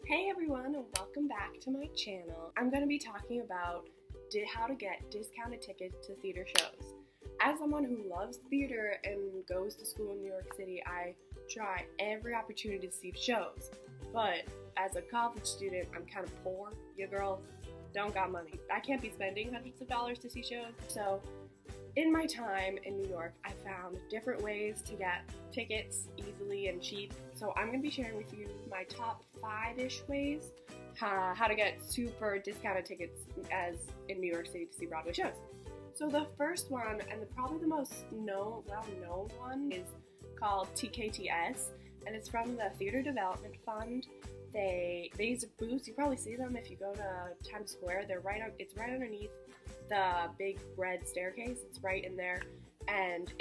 Hey everyone, and welcome back to my channel. I'm going to be talking about how to get discounted tickets to theater shows. As someone who loves theater and goes to school in New York City, I try every opportunity to see shows. But as a college student, I'm kind of poor. You girls don't got money. I can't be spending hundreds of dollars to see shows. So in my time in New York, I found different ways to get tickets easily and cheap. So I'm going to be sharing with you my top 5-ish ways how to get super discounted tickets as in New York City to see Broadway shows. So the first one, and probably the most well-known one, is called TKTS, and it's from the Theater Development Fund. These booths, you probably see them if you go to Times Square. It's right underneath the big red staircase. It's right in there, and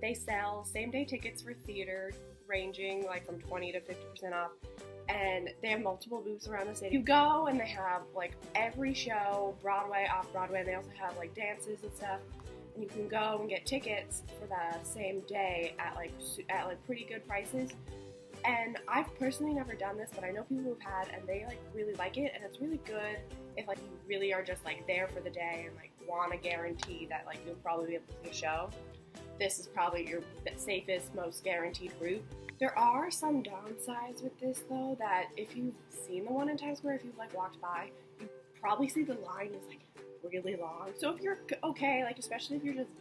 they sell same-day tickets for theater, ranging like from 20 to 50% off. And they have multiple booths around the city. You go and they have like every show, Broadway, off-Broadway, and they also have like dances and stuff. And you can go and get tickets for the same day at like pretty good prices. And I've personally never done this, but I know people who've had, and they like really like it. And it's really good if like you really are just like there for the day and like want to guarantee that like you'll probably be able to see a show. This is probably your safest, most guaranteed route. There are some downsides with this though, that if you've seen the one in Times Square, if you've like walked by, you probably see the line is like really long. So if you're okay, like especially if you're just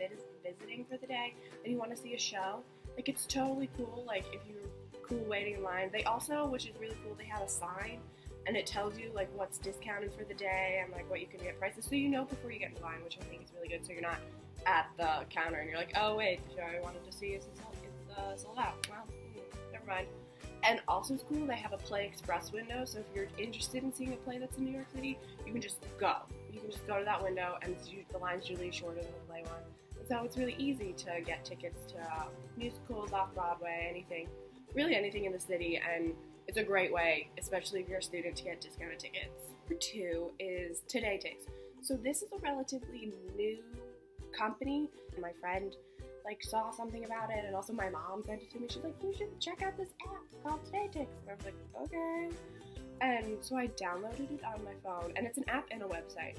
visiting for the day and you want to see a show, like it's totally cool. Like if you're cool waiting in line, they also, which is really cool, they have a sign and it tells you like what's discounted for the day and like what you can get prices, so you know before you get in line, which I think is really good. So you're not at the counter and you're like, oh wait, the show I wanted to see is sold out. Well, never mind. And also it's cool, they have a Play Express window, so if you're interested in seeing a play that's in New York City, you can just go. You can just go to that window, and the line's usually shorter than the play one. And so it's really easy to get tickets to musicals, off-Broadway, really anything in the city, and it's a great way, especially if you're a student, to get discounted tickets. Number 2 is TodayTix. So this is a relatively new company. My friend saw something about it, and also my mom sent it to me. She's like, you should check out this app called TodayTix. And I was like, okay. And so I downloaded it on my phone, and it's an app and a website,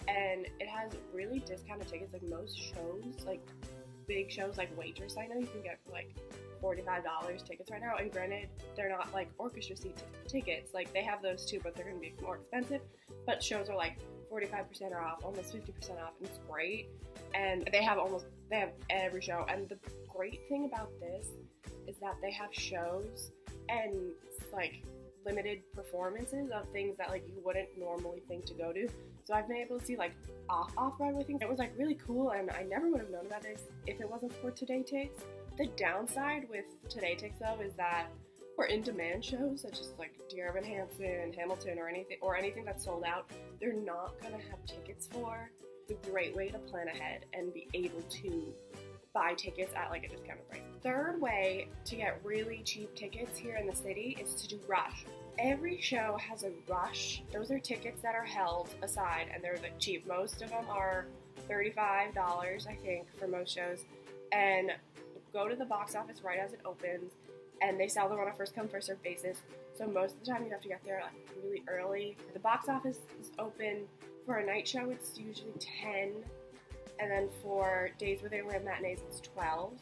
and it has really discounted tickets. Like most shows, like big shows like Waitress, I know you can get for like $45 tickets right now, and granted, they're not like orchestra seat tickets. Like they have those too, but they're going to be more expensive. But shows are like 45% off, almost 50% off, and it's great. And they have every show. And the great thing about this is that they have shows and like limited performances of things that like you wouldn't normally think to go to. So I've been able to see like off-Broadway things. It was like really cool, and I never would have known about this if it wasn't for TodayTix. The downside with TodayTix though is that for in-demand shows such as like Dear Evan Hansen, Hamilton, or anything that's sold out, they're not gonna have tickets for. It's a great way to plan ahead and be able to buy tickets at like a discounted price. Third way to get really cheap tickets here in the city is to do Rush. Every show has a Rush. Those are tickets that are held aside, and they're like cheap. Most of them are $35, I think, for most shows. And go to the box office right as it opens, and they sell them on a first come first served basis. So most of the time you have to get there like really early. The box office is open. For a night show, it's usually 10, and then for days where they only have matinees, it's 12.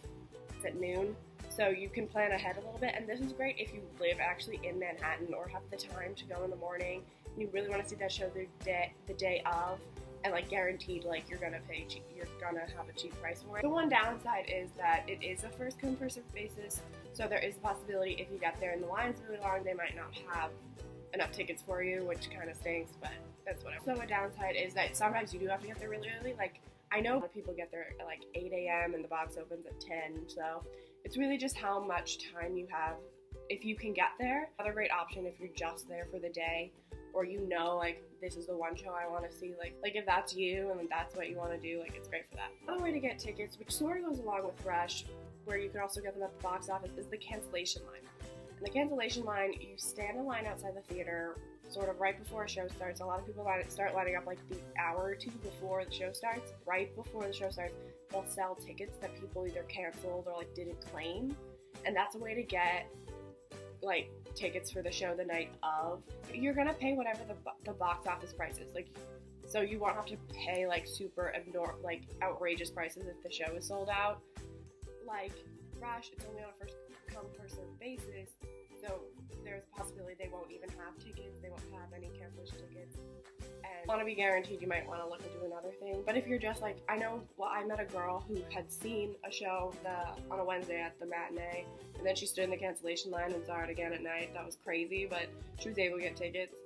It's at noon, so you can plan ahead a little bit. And this is great if you live actually in Manhattan or have the time to go in the morning and you really want to see that show the day of, and like guaranteed like you're gonna pay cheap, you're gonna have a cheap price for it. The one downside is that it is a first come first served basis, so there is a possibility if you get there and the line's really long, they might not have enough tickets for you, which kind of stinks, but that's whatever. So a downside is that sometimes you do have to get there really early. Like I know a lot of people get there at like 8 a.m. and the box opens at 10, so it's really just how much time you have if you can get there. Another great option if you're just there for the day, or you know like this is the one show I want to see, like if that's you and that's what you want to do, like it's great for that. Another way to get tickets, which sort of goes along with Rush, where you can also get them at the box office, is the cancellation line. In the cancellation line, you stand in line outside the theater sort of right before a show starts. A lot of people start lining up like the hour or two before the show starts. Right before the show starts, they'll sell tickets that people either canceled or like didn't claim, and that's a way to get like tickets for the show the night of, you're gonna pay whatever the box office price is. Like, so you won't have to pay like super like outrageous prices if the show is sold out. Like Rush, it's only on a first come first served basis, so there's a possibility they won't even have tickets. They won't have any cancellation tickets. And want to be guaranteed, you might want to look into another thing. But if you're just like, I met a girl who had seen a show on a Wednesday at the matinee, and then she stood in the cancellation line and saw it again at night. That was crazy, but she was able to get tickets,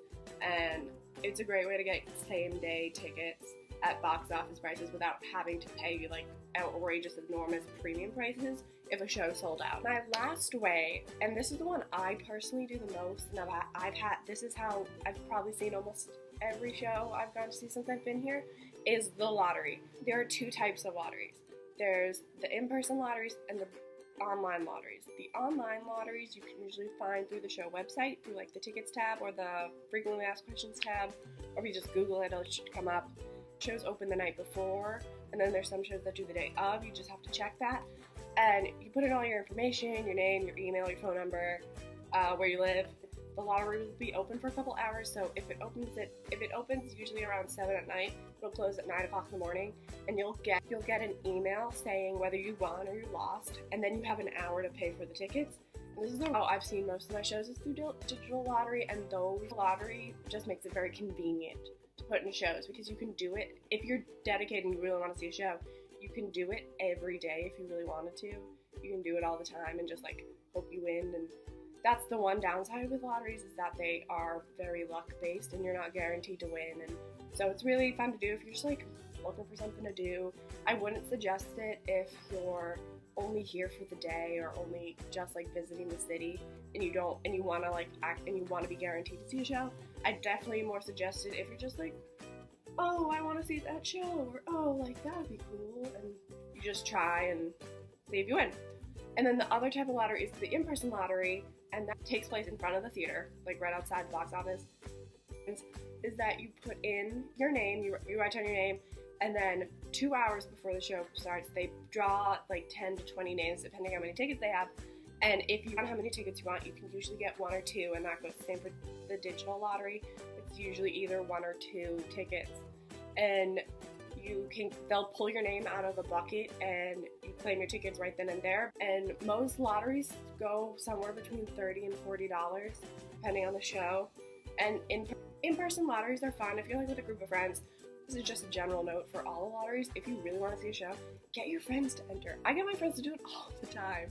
and it's a great way to get same day tickets at box office prices without having to pay like outrageous, enormous premium prices if a show sold out. My last way, and this is the one I personally do the most, and this is how I've probably seen almost every show I've gone to see since I've been here, is the lottery. There are two types of lotteries. There's the in-person lotteries and the online lotteries. The online lotteries you can usually find through the show website, through like the tickets tab or the frequently asked questions tab, or if you just Google it, it should come up. Shows open the night before, and then there's some shows that do the day of. You just have to check that, and you put in all your information, your name, your email, your phone number, where you live. The lottery will be open for a couple hours, so if it opens usually around 7 at night, it'll close at 9 o'clock in the morning, and you'll get an email saying whether you won or you lost, and then you have an hour to pay for the tickets. And this is how I've seen most of my shows is through digital lottery, and those lottery just makes it very convenient to put in shows, because you can do it if you're dedicated and you really want to see a show. You can do it every day if you really wanted to. You can do it all the time and just like hope you win. And that's the one downside with lotteries, is that they are very luck based and you're not guaranteed to win. And so it's really fun to do if you're just like looking for something to do. I wouldn't suggest it if you're only here for the day or only just like visiting the city and you want to be guaranteed to see a show. I definitely more suggest it if you're just like, oh, I want to see that show, or oh, like that would be cool, and you just try and see if you win. And then the other type of lottery is the in-person lottery, and that takes place in front of the theater, like right outside the box office. Is that you put in your name, you write down your name, and then 2 hours before the show starts, they draw like 10 to 20 names, depending on how many tickets they have. And if you want how many tickets you want, you can usually get 1 or 2, and that goes the same for the digital lottery. It's usually either 1 or 2 tickets, and they'll pull your name out of the bucket and you claim your tickets right then and there. And most lotteries go somewhere between $30 and $40, depending on the show. And in-person lotteries are fun if you're like with a group of friends. This is just a general note for all the lotteries. If you really want to see a show, get your friends to enter. I get my friends to do it all the time.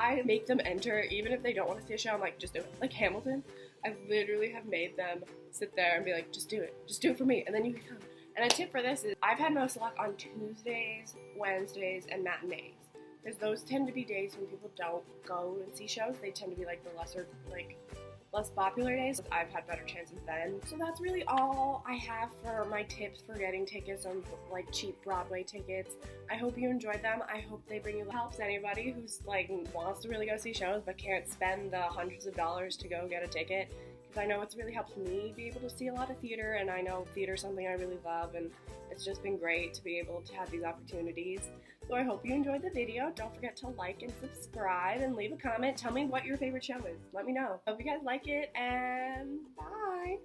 I make them enter, even if they don't want to see a show. I'm like, just do it. Like Hamilton, I literally have made them sit there and be like, just do it for me, and then you can come. And a tip for this is, I've had most luck on Tuesdays, Wednesdays, and matinees, because those tend to be days when people don't go and see shows. They tend to be like the less popular days. I've had better chances then. So that's really all I have for my tips for getting tickets on like cheap Broadway tickets. I hope you enjoyed them. I hope they bring you helps anybody who's like wants to really go see shows but can't spend the hundreds of dollars to go get a ticket. Because I know it's really helped me be able to see a lot of theater, and I know theater is something I really love, and it's just been great to be able to have these opportunities. So I hope you enjoyed the video. Don't forget to like and subscribe and leave a comment. Tell me what your favorite show is. Let me know. Hope you guys like it, and bye!